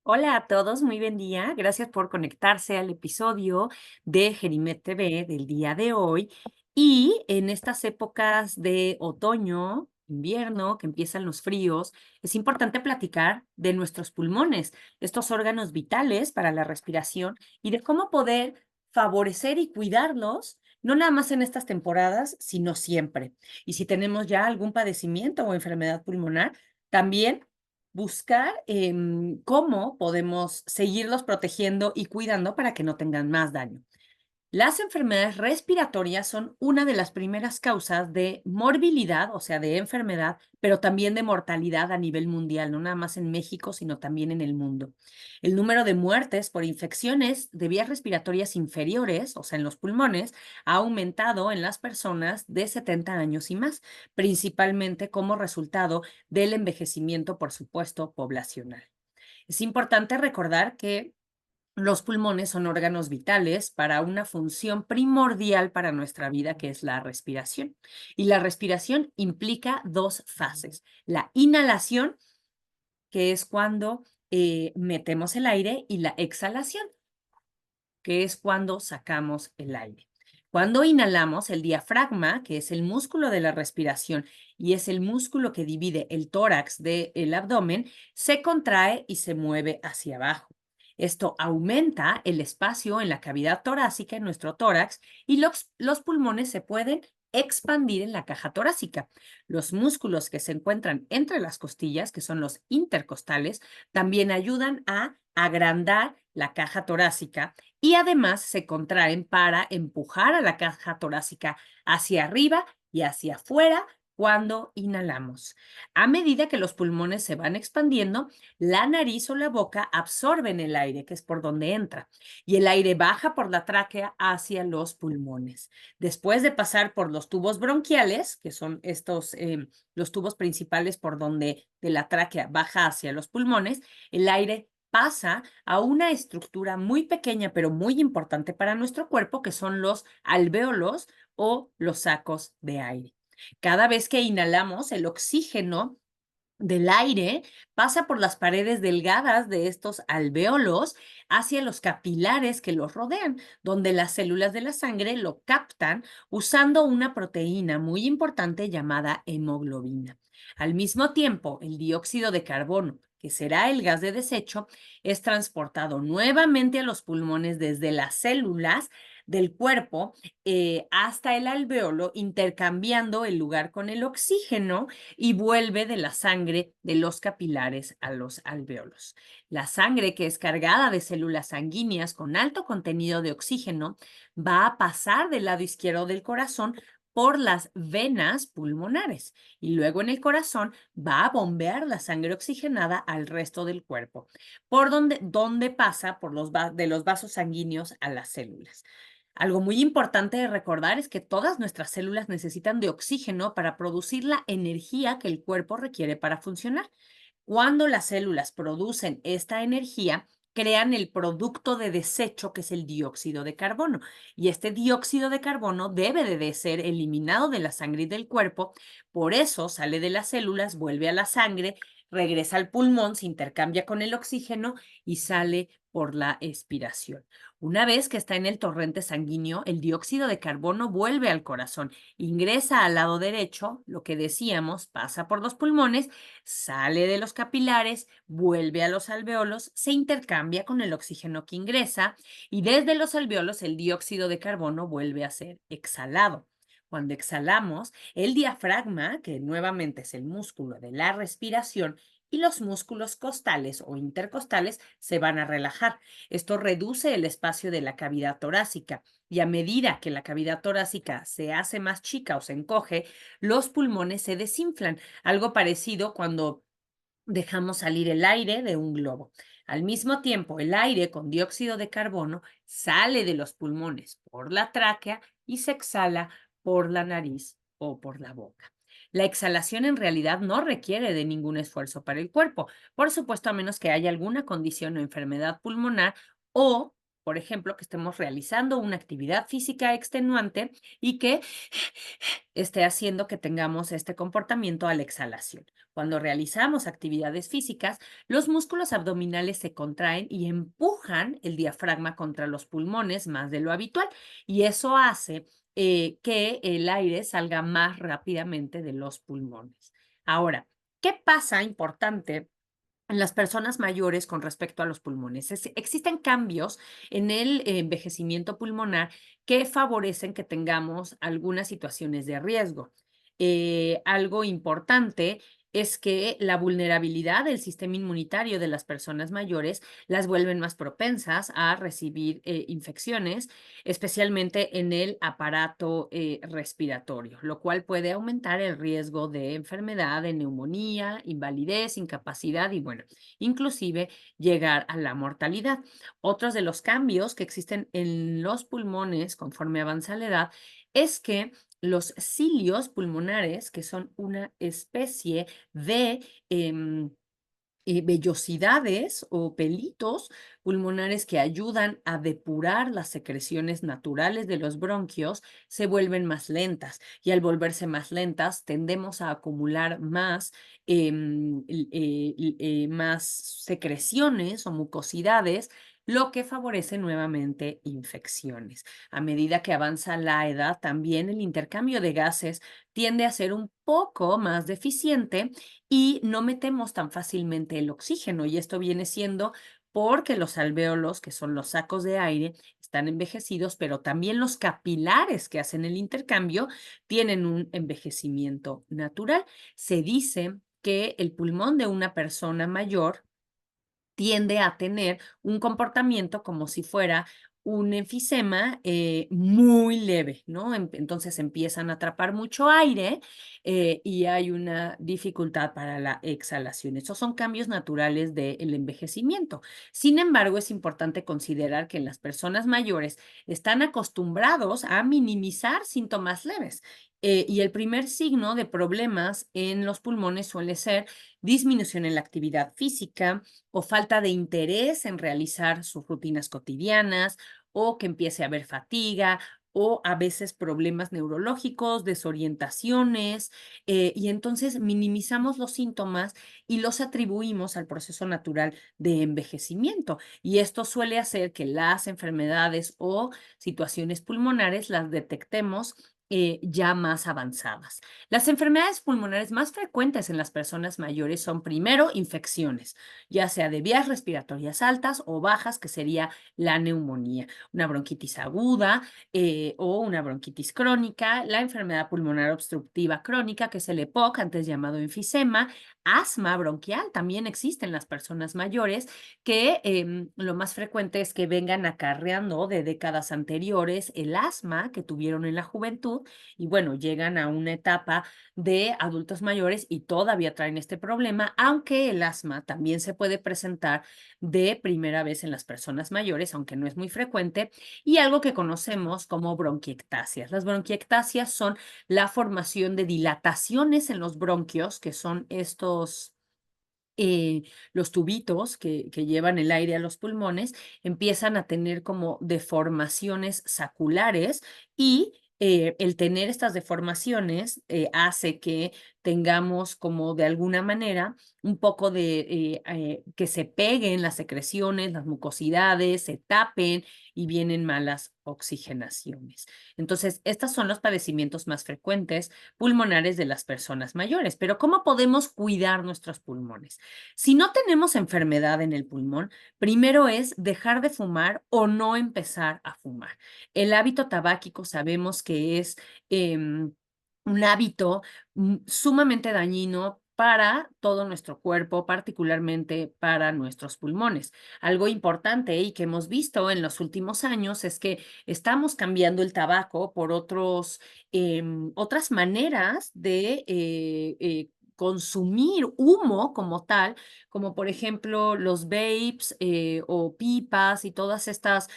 Hola a todos, muy buen día. Gracias por conectarse al episodio de Gerimet TV del día de hoy. Y en estas épocas de otoño, invierno, que empiezan los fríos, es importante platicar de nuestros pulmones, estos órganos vitales para la respiración y de cómo poder favorecer y cuidarlos, no nada más en estas temporadas, sino siempre. Y si tenemos ya algún padecimiento o enfermedad pulmonar, también buscar cómo podemos seguirlos protegiendo y cuidando para que no tengan más daño. Las enfermedades respiratorias son una de las primeras causas de morbilidad, o sea, de enfermedad, pero también de mortalidad a nivel mundial, no nada más en México, sino también en el mundo. El número de muertes por infecciones de vías respiratorias inferiores, o sea, en los pulmones, ha aumentado en las personas de 70 años y más, principalmente como resultado del envejecimiento, por supuesto, poblacional. Es importante recordar que los pulmones son órganos vitales para una función primordial para nuestra vida, que es la respiración. Y la respiración implica dos fases. La inhalación, que es cuando metemos el aire, y la exhalación, que es cuando sacamos el aire. Cuando inhalamos, el diafragma, que es el músculo de la respiración y es el músculo que divide el tórax del abdomen, se contrae y se mueve hacia abajo. Esto aumenta el espacio en la cavidad torácica, en nuestro tórax, y los pulmones se pueden expandir en la caja torácica. Los músculos que se encuentran entre las costillas, que son los intercostales, también ayudan a agrandar la caja torácica y además se contraen para empujar a la caja torácica hacia arriba y hacia afuera cuando inhalamos. A medida que los pulmones se van expandiendo, la nariz o la boca absorben el aire, que es por donde entra, y el aire baja por la tráquea hacia los pulmones. Después de pasar por los tubos bronquiales, que son los tubos principales por donde de la tráquea baja hacia los pulmones, el aire pasa a una estructura muy pequeña, pero muy importante para nuestro cuerpo, que son los alvéolos o los sacos de aire. Cada vez que inhalamos, el oxígeno del aire pasa por las paredes delgadas de estos alvéolos hacia los capilares que los rodean, donde las células de la sangre lo captan usando una proteína muy importante llamada hemoglobina. Al mismo tiempo, el dióxido de carbono, que será el gas de desecho, es transportado nuevamente a los pulmones desde las células del cuerpo hasta el alvéolo, intercambiando el lugar con el oxígeno y vuelve de la sangre de los capilares a los alvéolos. La sangre, que es cargada de células sanguíneas con alto contenido de oxígeno, va a pasar del lado izquierdo del corazón por las venas pulmonares y luego en el corazón va a bombear la sangre oxigenada al resto del cuerpo, por donde pasa por de los vasos sanguíneos a las células. Algo muy importante de recordar es que todas nuestras células necesitan de oxígeno para producir la energía que el cuerpo requiere para funcionar. Cuando las células producen esta energía, crean el producto de desecho que es el dióxido de carbono. Y este dióxido de carbono debe de ser eliminado de la sangre y del cuerpo. Por eso sale de las células, vuelve a la sangre, regresa al pulmón, se intercambia con el oxígeno y sale por la expiración. Una vez que está en el torrente sanguíneo, el dióxido de carbono vuelve al corazón, ingresa al lado derecho, lo que decíamos, pasa por los pulmones, sale de los capilares, vuelve a los alvéolos, se intercambia con el oxígeno que ingresa y desde los alvéolos el dióxido de carbono vuelve a ser exhalado. Cuando exhalamos, el diafragma, que nuevamente es el músculo de la respiración, y los músculos costales o intercostales se van a relajar. Esto reduce el espacio de la cavidad torácica y a medida que la cavidad torácica se hace más chica o se encoge, los pulmones se desinflan, algo parecido cuando dejamos salir el aire de un globo. Al mismo tiempo, el aire con dióxido de carbono sale de los pulmones por la tráquea y se exhala por la nariz o por la boca. La exhalación en realidad no requiere de ningún esfuerzo para el cuerpo, por supuesto, a menos que haya alguna condición o enfermedad pulmonar o por ejemplo, que estemos realizando una actividad física extenuante y que esté haciendo que tengamos este comportamiento a la exhalación. Cuando realizamos actividades físicas, los músculos abdominales se contraen y empujan el diafragma contra los pulmones más de lo habitual, y eso hace que el aire salga más rápidamente de los pulmones. Ahora, ¿qué pasa importante en las personas mayores con respecto a los pulmones? Existen cambios en el envejecimiento pulmonar que favorecen que tengamos algunas situaciones de riesgo. Algo importante es que la vulnerabilidad del sistema inmunitario de las personas mayores las vuelven más propensas a recibir infecciones, especialmente en el aparato respiratorio, lo cual puede aumentar el riesgo de enfermedad, de neumonía, invalidez, incapacidad y, bueno, inclusive llegar a la mortalidad. Otros de los cambios que existen en los pulmones conforme avanza la edad es que los cilios pulmonares, que son una especie de vellosidades o pelitos pulmonares que ayudan a depurar las secreciones naturales de los bronquios, se vuelven más lentas, y al volverse más lentas tendemos a acumular más, más secreciones o mucosidades, lo que favorece nuevamente infecciones. A medida que avanza la edad, también el intercambio de gases tiende a ser un poco más deficiente y no metemos tan fácilmente el oxígeno, y esto viene siendo porque los alvéolos, que son los sacos de aire, están envejecidos, pero también los capilares que hacen el intercambio tienen un envejecimiento natural. Se dice que el pulmón de una persona mayor tiende a tener un comportamiento como si fuera un enfisema muy leve, ¿no? Entonces empiezan a atrapar mucho aire y hay una dificultad para la exhalación. Esos son cambios naturales del envejecimiento. Sin embargo, es importante considerar que en las personas mayores están acostumbrados a minimizar síntomas leves. Y el primer signo de problemas en los pulmones suele ser disminución en la actividad física, o falta de interés en realizar sus rutinas cotidianas, o que empiece a haber fatiga, o a veces problemas neurológicos, desorientaciones, y entonces minimizamos los síntomas y los atribuimos al proceso natural de envejecimiento. Y esto suele hacer que las enfermedades o situaciones pulmonares las detectemos ya más avanzadas. Las enfermedades pulmonares más frecuentes en las personas mayores son, primero, infecciones, ya sea de vías respiratorias altas o bajas, que sería la neumonía, una bronquitis aguda o una bronquitis crónica, la enfermedad pulmonar obstructiva crónica, que es el EPOC, antes llamado enfisema, asma bronquial, también existe en las personas mayores, que lo más frecuente es que vengan acarreando de décadas anteriores el asma que tuvieron en la juventud, y bueno, llegan a una etapa de adultos mayores y todavía traen este problema, aunque el asma también se puede presentar de primera vez en las personas mayores, aunque no es muy frecuente, y algo que conocemos como bronquiectasias. Las bronquiectasias son la formación de dilataciones en los bronquios, que son estos los tubitos que llevan el aire a los pulmones, empiezan a tener como deformaciones saculares, y el tener estas deformaciones hace que tengamos como de alguna manera un poco de que se peguen las secreciones, las mucosidades, se tapen y vienen malas oxigenaciones. Entonces, estos son los padecimientos más frecuentes pulmonares de las personas mayores. Pero ¿cómo podemos cuidar nuestros pulmones? Si no tenemos enfermedad en el pulmón, primero es dejar de fumar o no empezar a fumar. El hábito tabáquico sabemos que es un hábito sumamente dañino para todo nuestro cuerpo, particularmente para nuestros pulmones. Algo importante y que hemos visto en los últimos años es que estamos cambiando el tabaco por otras maneras de consumir humo como tal, como por ejemplo los vapes o pipas y todas estas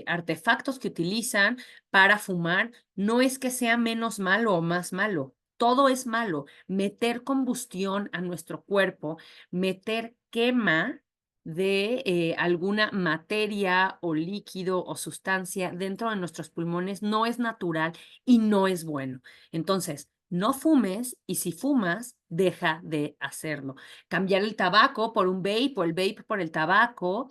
artefactos que utilizan para fumar. No es que sea menos malo o más malo, todo es malo. Meter combustión a nuestro cuerpo, meter quema de alguna materia o líquido o sustancia dentro de nuestros pulmones no es natural y no es bueno. Entonces, no fumes y si fumas, deja de hacerlo. Cambiar el tabaco por un vape o el vape por el tabaco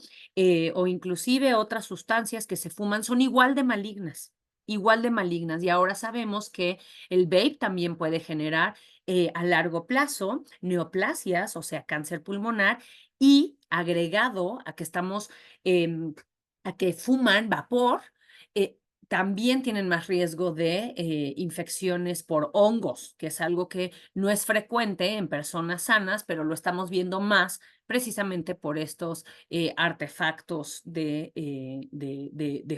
o inclusive otras sustancias que se fuman son igual de malignas. Igual de malignas. Y ahora sabemos que el vape también puede generar a largo plazo neoplasias, o sea, cáncer pulmonar, y agregado a que estamos, a que fuman vapor, eh, también tienen más riesgo de infecciones por hongos, que es algo que no es frecuente en personas sanas, pero lo estamos viendo más precisamente por estos artefactos de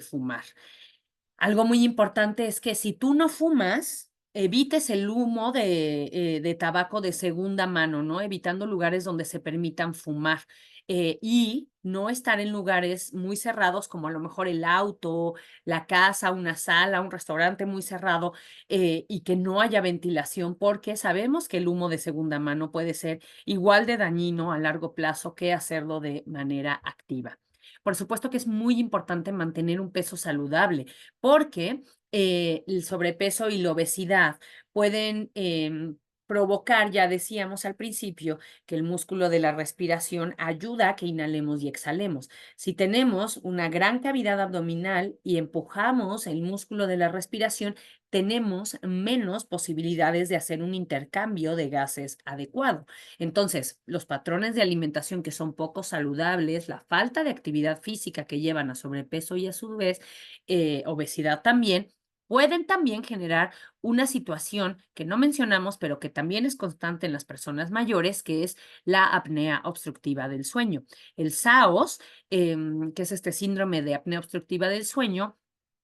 fumar. Algo muy importante es que si tú no fumas, evites el humo de tabaco de segunda mano, ¿no? Evitando lugares donde se permitan fumar y no estar en lugares muy cerrados como a lo mejor el auto, la casa, una sala, un restaurante muy cerrado y que no haya ventilación porque sabemos que el humo de segunda mano puede ser igual de dañino a largo plazo que hacerlo de manera activa. Por supuesto que es muy importante mantener un peso saludable porque el sobrepeso y la obesidad pueden provocar, ya decíamos al principio, que el músculo de la respiración ayuda a que inhalemos y exhalemos. Si tenemos una gran cavidad abdominal y empujamos el músculo de la respiración, tenemos menos posibilidades de hacer un intercambio de gases adecuado. Entonces, los patrones de alimentación que son poco saludables, la falta de actividad física que llevan a sobrepeso y a su vez obesidad también, pueden también generar una situación que no mencionamos, pero que también es constante en las personas mayores, que es la apnea obstructiva del sueño. El SAOS, que es este síndrome de apnea obstructiva del sueño,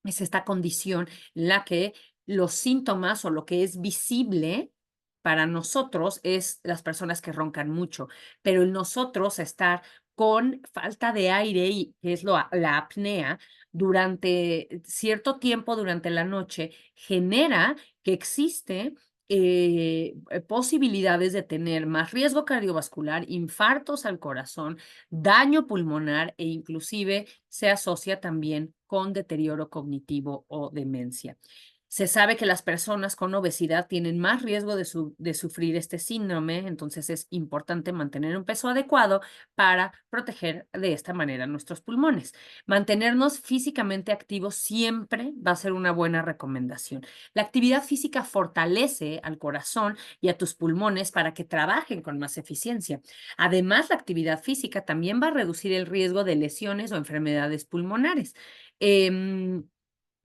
es esta condición en la que los síntomas o lo que es visible para nosotros es las personas que roncan mucho, pero el nosotros estar con falta de aire, y que es la apnea, durante cierto tiempo durante la noche, genera que existe posibilidades de tener más riesgo cardiovascular, infartos al corazón, daño pulmonar e inclusive se asocia también con deterioro cognitivo o demencia. Se sabe que las personas con obesidad tienen más riesgo de sufrir este síndrome, entonces es importante mantener un peso adecuado para proteger de esta manera nuestros pulmones. Mantenernos físicamente activos siempre va a ser una buena recomendación. La actividad física fortalece al corazón y a tus pulmones para que trabajen con más eficiencia. Además, la actividad física también va a reducir el riesgo de lesiones o enfermedades pulmonares.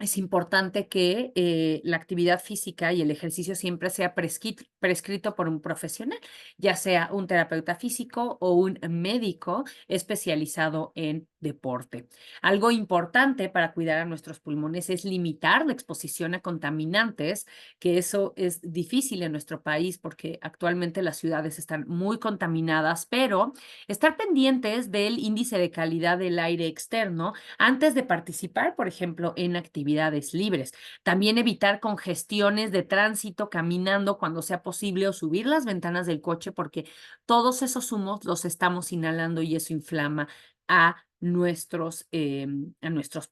Es importante que la actividad física y el ejercicio siempre sea prescrito por un profesional, ya sea un terapeuta físico o un médico especializado en deporte. Algo importante para cuidar a nuestros pulmones es limitar la exposición a contaminantes, que eso es difícil en nuestro país porque actualmente las ciudades están muy contaminadas, pero estar pendientes del índice de calidad del aire externo antes de participar, por ejemplo, en actividades libres. También evitar congestiones de tránsito caminando cuando sea posible o subir las ventanas del coche porque todos esos humos los estamos inhalando y eso inflama a nuestros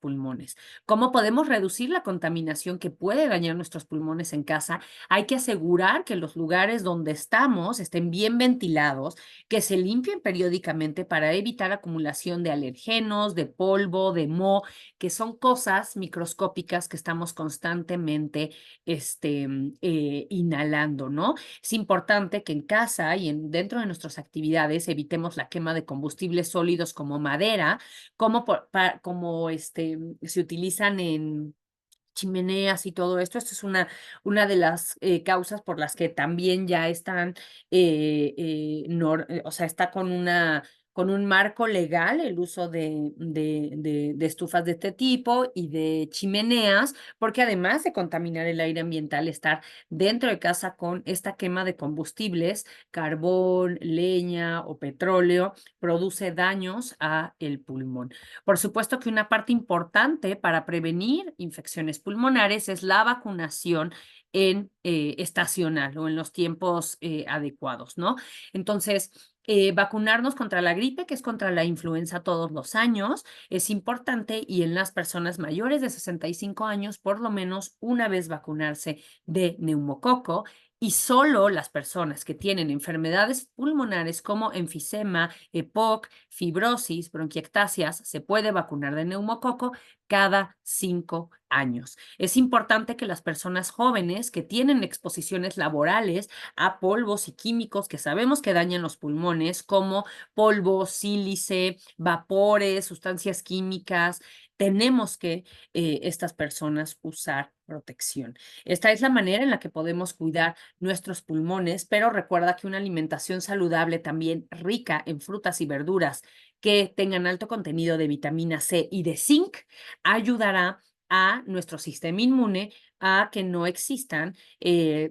pulmones. ¿Cómo podemos reducir la contaminación que puede dañar nuestros pulmones en casa? Hay que asegurar que los lugares donde estamos estén bien ventilados, que se limpien periódicamente para evitar acumulación de alergenos, de polvo, de moho, que son cosas microscópicas que estamos constantemente inhalando, ¿no? Es importante que en casa y dentro de nuestras actividades evitemos la quema de combustibles sólidos como madera, como se utilizan en chimeneas y todo esto. Esto es una de las causas por las que también ya están, o sea, está con un marco legal el uso de estufas de este tipo y de chimeneas, porque además de contaminar el aire ambiental, estar dentro de casa con esta quema de combustibles, carbón, leña o petróleo, produce daños a el pulmón. Por supuesto que una parte importante para prevenir infecciones pulmonares es la vacunación estacional o en los tiempos adecuados, ¿no? Entonces, Vacunarnos contra la gripe, que es contra la influenza todos los años, es importante, y en las personas mayores de 65 años, por lo menos una vez vacunarse de neumococo. Y solo las personas que tienen enfermedades pulmonares como enfisema, EPOC, fibrosis, bronquiectasias, se puede vacunar de neumococo cada 5 años. Es importante que las personas jóvenes que tienen exposiciones laborales a polvos y químicos que sabemos que dañan los pulmones, como polvo, sílice, vapores, sustancias químicas, tenemos que estas personas usar protección. Esta es la manera en la que podemos cuidar nuestros pulmones, pero recuerda que una alimentación saludable también rica en frutas y verduras que tengan alto contenido de vitamina C y de zinc ayudará a nuestro sistema inmune a que no existan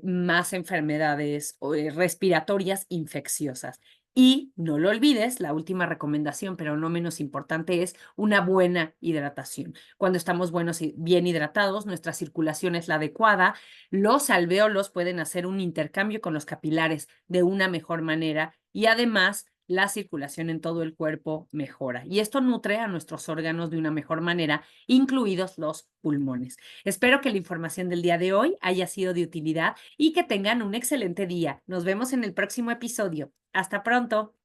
más enfermedades respiratorias infecciosas. Y no lo olvides, la última recomendación, pero no menos importante, es una buena hidratación. Cuando estamos buenos y bien hidratados, nuestra circulación es la adecuada, los alvéolos pueden hacer un intercambio con los capilares de una mejor manera y además la circulación en todo el cuerpo mejora. Y esto nutre a nuestros órganos de una mejor manera, incluidos los pulmones. Espero que la información del día de hoy haya sido de utilidad y que tengan un excelente día. Nos vemos en el próximo episodio. Hasta pronto.